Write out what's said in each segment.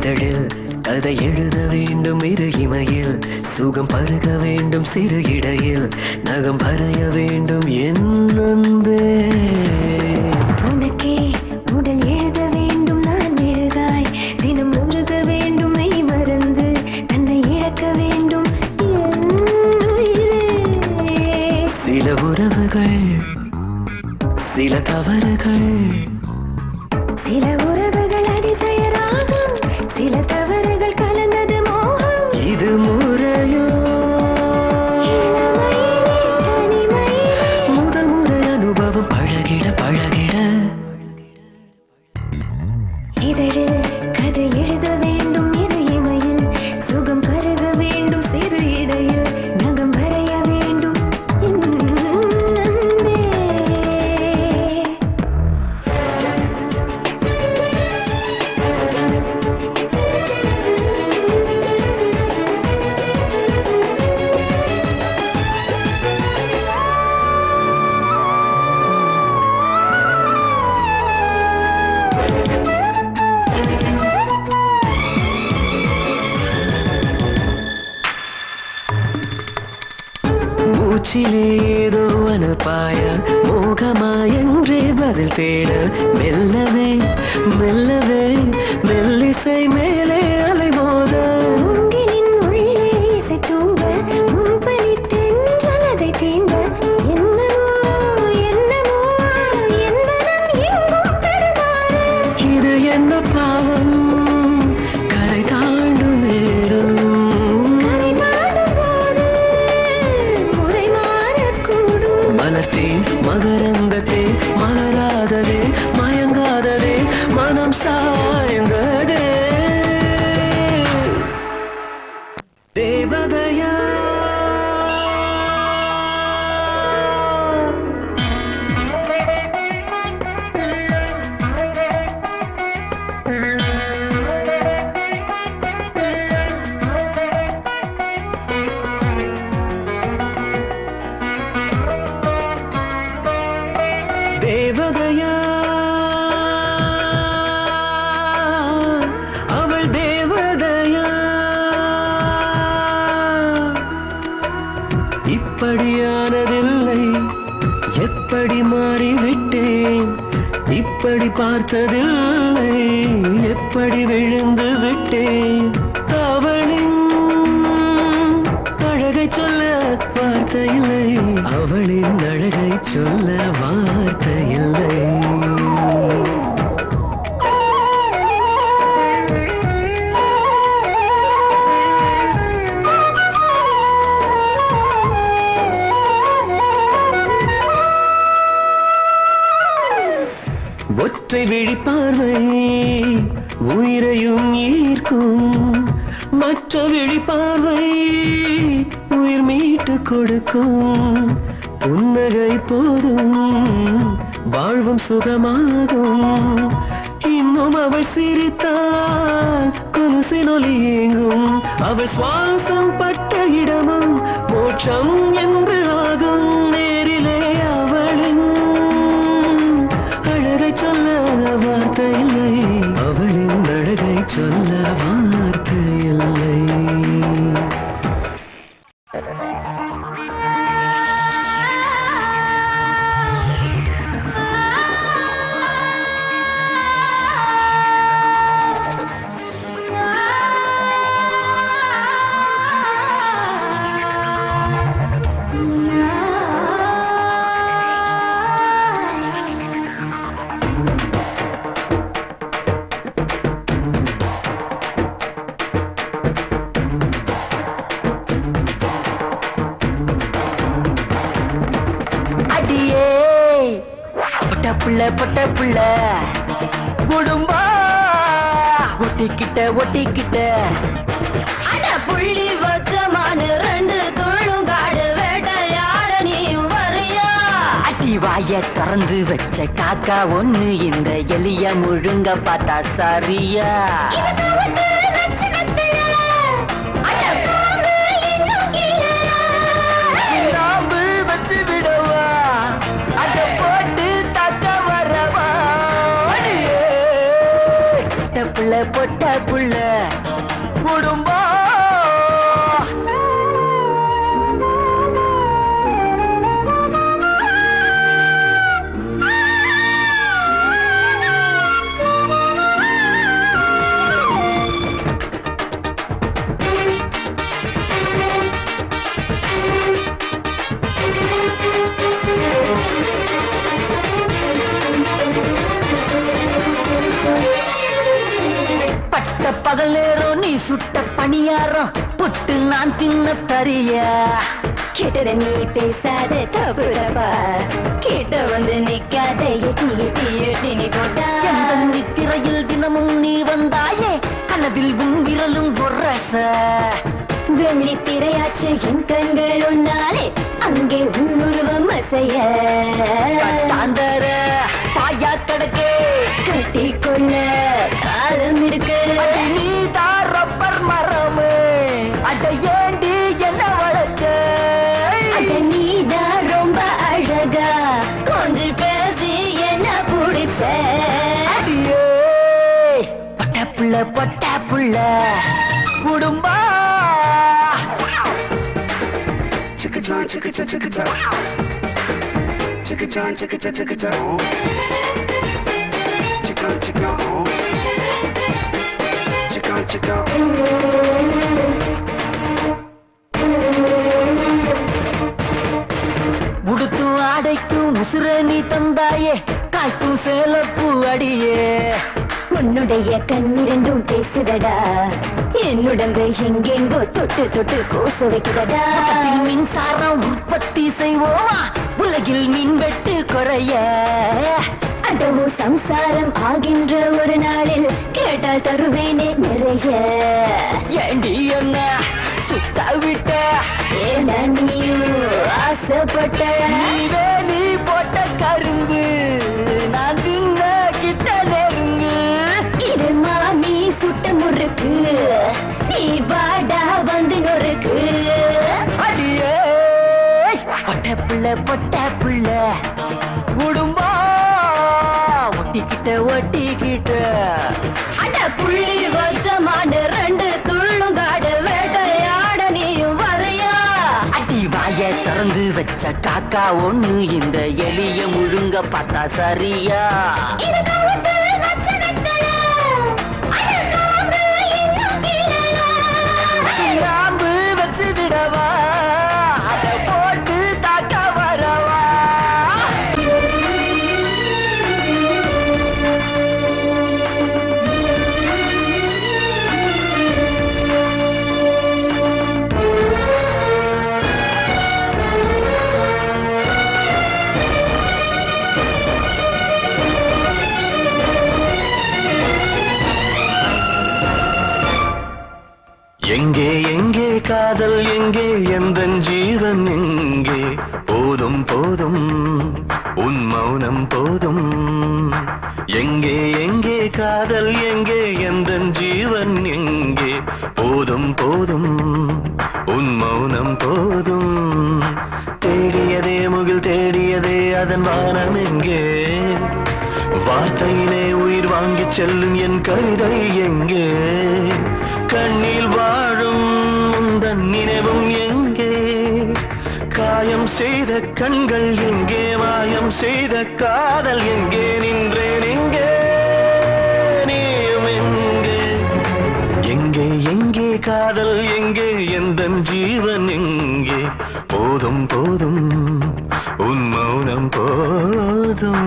இதழில் கதை எழுத வேண்டும் இறுகிமையில் சுகம் பருக வேண்டும் சிறு இடையில் நகம் வரைய வேண்டும் என் அன்பே உனக்கே உடல் எழுத வேண்டும் நான் எழுதாய் தினம் உருக வேண்டும் மெய் மறந்து தன்னை இழக்க வேண்டும் சில உறவுகள் சில தவறுகள் சில உறவுகள் அதிசயராகும் சில தவறுகள் கலந்தது மோகம் இது முறையோ முதல் முறை அனுபவம் பழகிட பழகிட இதழில் கதை எழுத வேண்டும் இரு இமையில் சுகம் பருக வேண்டும் சிறு இடையில் நகம் வரைய வேண்டும் என் அன்பே மூச்சிலே ஏதோ அனப்பாய மோகமாயன்றே பதில் தேட மெல்லவே மெல்லவே மெல்லிசை மேலே அலைமோத மூங்கிலின் உள்ளே இசை தூங்க முன்பனி தென்றல் அதை தீண்ட என்னமோ என்னமோ என் மனம் எங்கும் தடுமாற இது என்ன பாவம் கரை தாண்டும் நேரம் கரை தாண்டும் போது முறை மாறக்கூடும் மலர்த்தேன் மகரந்தத்தே மலராததே மயங்காததே மனம் சாய்ந்ததே தேவதையா தேவதையா அவள் தேவதையா இப்படியானதில்லை எப்படி மாறிவிட்டேன் இப்படி பார்த்ததில்லை எப்படி விழுந்து விட்டேன் அவளின் அழகை சொல்ல வார்த்தையில்லை அவளின் அழகை சொல்ல வார்த்தையில்லை ஒற்றை விழிப்பார்வை உயிரையும் ஈர்க்கும் மற்ற விழிப்பார்வை உயிர் மீட்டு கொடுக்கும் புன்னகை போதும் வாழ்வும் சுகமாகும் இன்னும் அவள் சிரித்தால் கொலுசின் ஒலி ஏங்கும் அவள் சுவாசம் பட்ட இடமும் மோட்சம் என்று ஆகும் நேரிலே அவளின் அழகை சொல்ல வார்த்தை இல்லை அவளின் அழகை சொல்ல வார்த்தை இல்லை பட்ட புள்ள குடும்பா ஒட்டிக்கிட்ட ஒட்டிக்கிட்ட அட புள்ளி வச்சமான ரெண்டு துள்ளுங்காடு வேட்டையாட நீ வரியா அடி வாய திறந்து வச்ச காக்கா ஒண்ணு இந்த எலிய முழுங்க பார்த்தா சரியா பொட்ட புள்ள குடும்பம். பட்ட பகல் நேரம் நீ சுட்ட பணியாரம் புட்டு நான் தின்ன தரிய. கிட்ட நீ பேசாத தப்பு தப்பா, கிட்ட வந்து நிக்காத எட்டி எட்டி எட்டி நீ போட்டா. நித்திரையில் தினமும் நீ வந்தாயே, கனவில் உன் விரலும் பொறச. வெள்ளி திரையாச்சு என் கண்கள் ஒன்னாலே, அங்கே உன்னுருவம் அசைய. தாந்தர பாயா கடக்கே கட்டிக்கொள்ள காலம் இருக்கு. நீ தான் ரப்பர் மரமே, அட ஏண்டி என்ன வளர்ச்ச. அட நீதான் ரொம்ப அழகா, கொஞ்சம் பேசி என்ன பிடிச்ச. பட்ட புள்ள பொட்ட புள்ள குடும்பம். Chicka-chon, chicka-chon, chicka-chon. Chicka-chon, chicka-chon, chicka-chon. Chicka-chon, chicka-chon. Chicka-chon, chicka-chon. உடுத்தும் ஆடைக்கும் உசுர நீ தந்தாயே, காய்க்கும் சேலப்பூ அடியே. உன்னுடைய கண்ணிரண்டும் பேசுதடா, என்னுடம்பு எங்கெங்கோ தொட்டு தொட்டு கோச வைக்கிறதா. மின்சாரம் உற்பத்தி செய்வோமா, உலகில் மின்வெட்டு குறைய. அடவும் சம்சாரம் ஆகின்ற ஒரு நாளில் கேட்டால் தருவேனே நிறைய. ஏண்டி என்ன சுத்த விட்ட, ஏன்னா நீயும் ஆசைப்பட்ட. நீ வேலி போட்ட கரும்பு நான் தின்ன கிட்ட நெருங்கு. இது மாமி சுட்ட முறுக்கு, நீ வாடா வந்து நொறுக்கு. அடியே பொட்ட புள்ள பொட்ட புள்ள குடும்பம். ஒட்டிக்கிட்ட ஒட்டிக்கிட்ட அட புள்ளி வச்சமான ரெண்டு துள்ளுங்காடு வேட்டையாட நீயும் வரையா. அடி வாய திறந்து வச்ச காக்கா ஒண்ணு இந்த எலிய முழுங்க பார்த்தா சரியா. இது கவுத்து வச்ச வெத்தல, அட காம்பு இன்னும் கீழல. கிராம்பு வச்சு விடவா, அதை போட்டு தாக்க வரவா. எங்கே எங்கே காதல் எங்கே எந்தன் ஜீவன் எங்கே. போதும் போதும் உன் மௌனம் போதும். எங்கே எங்கே காதல் எங்கே எந்தன் ஜீவன் எங்கே. போதும் போதும் உன் மௌனம் போதும். தேடியதே முகில் தேடியதே அதன் வானம் எங்கே. வார்த்தையிலே உயிர் வாங்கிச் செல்லும் என் கவிதை எங்கே. கண்ணில் வாழும் உந்தன் நினைவும் எங்கே. காயம் செய்த கண்கள் எங்கே, மாயம் செய்த காதல் எங்கே. நின்றேன் எங்கே, நீயும் எங்கே. எங்கே எங்கே காதல் எங்கே எந்தன் ஜீவன் எங்கே. போதும் போதும் உன் மௌனம் போதும்.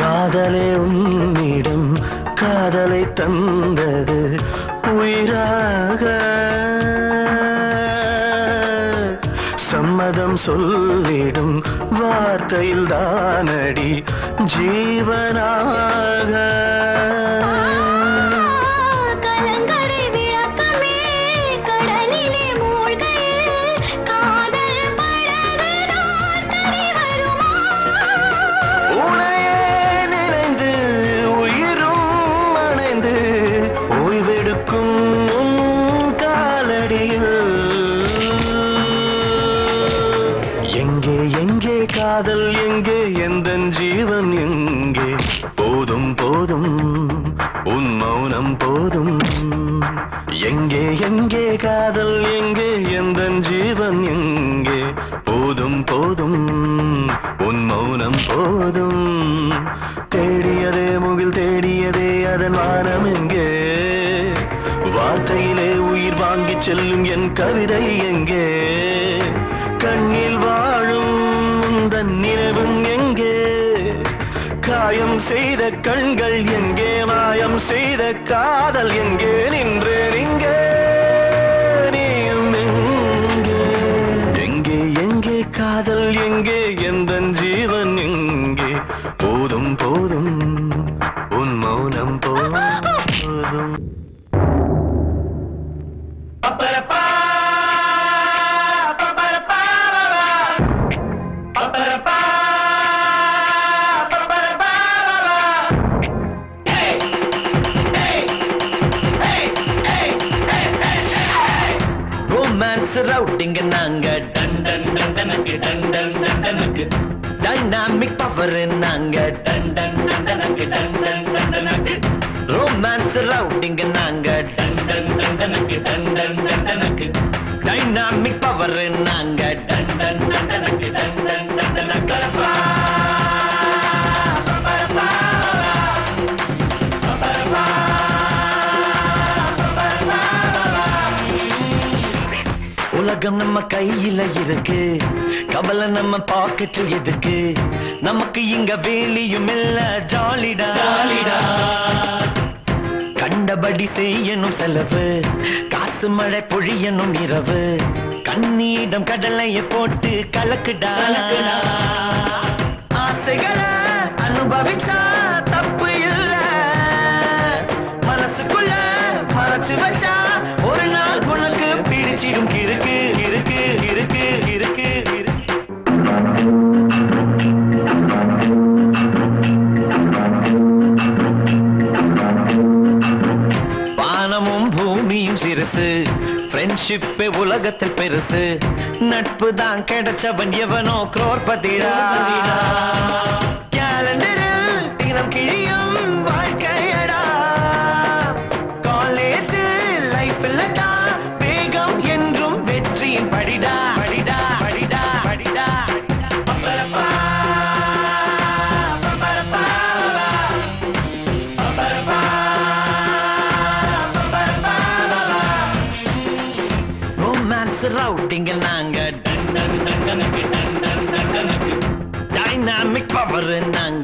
காதலே உன்னிடம் காதலை தந்தது உயிராக. சம்மத நாதம் சொல்லிடும் வார்த்தையில் தானடி ஜீவனாக கலங்கரை விளக்கமே கடலிலே மூழ்கையில் காதல் படகு நான் தடி வருமா உனையே நினைந்து உயிரும் அணைந்து ஓய்வெடுக்கும் உன் காலடியில் எங்கே எங்கே காதல் எங்கே எந்தன் ஜீவன் எங்கே போதும் போதும் உன் மௌனம் போதும் எங்கே எங்கே காதல் எங்கே எந்தன் ஜீவன் எங்கே போதும் போதும் உன் மௌனம் போதும் தேடியதே முகில் தேடியதே அதன் வானம் எங்கே வார்த்தையிலே உயிர் வாங்கிச் செல்லும் என் கவிதை எங்கே கண்ணில் வாழும் உந்தன் நினைவும் எங்கே காயம் செய்த கண்கள் எங்கே மாயம் செய்த காதல் எங்கே நின்றேன் இங்கே நீயும் எங்கே எங்கே எங்கே காதல் எங்கே எந்தன் ஜீவன் எங்கே போதும் போதும் உன் மௌனம் போதும் ரொமான்ஸ் ரவுட்டிங்க நாங்க டன் டன் டன் டனக்கு டன் டன் டன் டனக்கு டைனாமிக் பவர் நாங்க டன் டன் டன் டனக்கு டன் டன் டன் டனக்கு ரொமான்ஸ் ரவுட்டிங்க நாங்க டன் டன் டன் டனக்கு டன் டன் டன் டனக்கு டைனாமிக் பவர் நாங்க டன் டன் டன் டனக்கு டன் டன் டன் டனக்கு உலகம் நம்ம கையில இருக்கு கவலை நம்ம பாக்கெட்ல எதுக்கு நமக்கு இங்க வேலியும் இல்ல ஜாலிடா கண்டபடி செய்யணும் செலவு காசு மழை பொழியணும் இரவு கண்ணீடம் கடலைய போட்டு கலக்குடா ஆசைகளை அனுபவிச்சா தப்பு இல்ல மனசுக்குள்ள மறைச்சு வச்சா ஒரு நாள் உனக்கு பிரிச்சிடும் இருக்கு இருக்கு இருக்கு இருக்கு வானமும் பூமியும் சிறுசு ஃப்ரெண்ட்ஷிப்பே உலகத்தில் பெருசு நட்பு தான் கிடைச்சவன் எவனோ குரோர்பதிடா கேலண்டரில் தினம் கிழியும் வாழ்க்கையடா காலேஜ் லைஃப்ல தான் வேகம் என்றும் வெற்றியின் படிடா படிடா படிடா படிடா ரொமான்ஸ் ரவுட்டிங்க நாங்க டன் டன் டன் டனக்கு டன் டன் டன் டனக்கு டைனாமிக் பவர் நாங்க